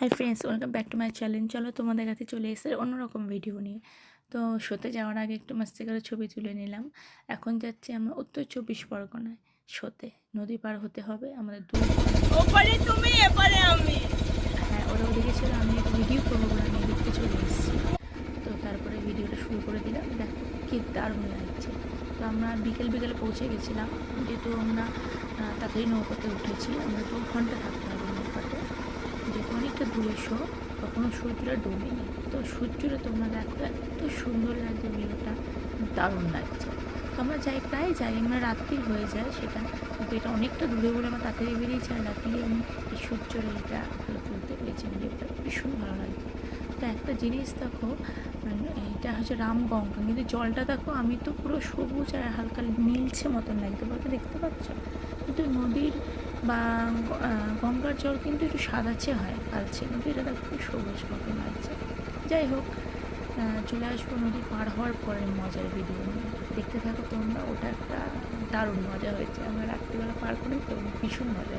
Hi friends, welcome back to my channel. চলো তোমাদের কাছে চলে এসে অন্যরকম ভিডিও নিয়ে। তো শোতে যাওয়ার আগে একটু মাস্তি করে ছবি তুলে নিলাম। এখন যাচ্ছি আমরা উত্তর 24 পরগনায় শোতে। নদী পার হতে হবে আমাদের ওপারে তুমি এপারে আমি। হ্যাঁ, ওরা ওদিকে ছিল, আমি একটু ভিডিও করবো বলে আমি এদিকে চলে এসেছি। তো তারপরে ভিডিওটা শুরু করে দিলাম। দেখো কি দারুণ লাগছে। তো আমরা বিকেল বিকেলে পৌঁছে গেছিলাম, যেহেতু আমরা তাড়াতাড়ি নৌকাতে উঠেছি। আমরা 2 ঘন্টা থাকতে হবে নৌকাতে, যেহেতু অনেকটা দূরে শো, তখনও সূর্যটা ডোবেনি। তো সূর্যটা তোমরা দেখো এত সুন্দর লাগছে, ভিউটা দারুণ লাগছে। তো আমরা প্রায় যাই, আমরা রাত্রি হয়ে যায় সেটা, কিন্তু এটা অনেকটা দূরে বলে আমরা তাড়াতাড়ি বেরিয়েছি। আর রাত্রি আমি এই সূর্যের এইটা ভালো তুলতে পেরেছি, ভিডিওটা ভীষণ ভালো লাগছে। তো একটা জিনিস দেখো, এইটা হচ্ছে রামগঙ্গা, কিন্তু জলটা দেখো, আমি তো পুরো সবুজ আর হালকা নীলছে মতন লাগছে, বলতে দেখতে পাচ্ছ। কিন্তু নদীর বা গঙ্গার জল কিন্তু একটু সাদাচে হয়, কালচে, কিন্তু এটা দেখো খুব সবুজ মতন লাগছে। যাই হোক, চলে আসবো নদী পার হওয়ার পরে মজার ভিডিও নিয়ে। দেখতে থাকো তোমরা, ওটা একটা দারুণ মজা হয়েছে। আমরা রাত্রিবেলা পার করি তো ভীষণ মজা।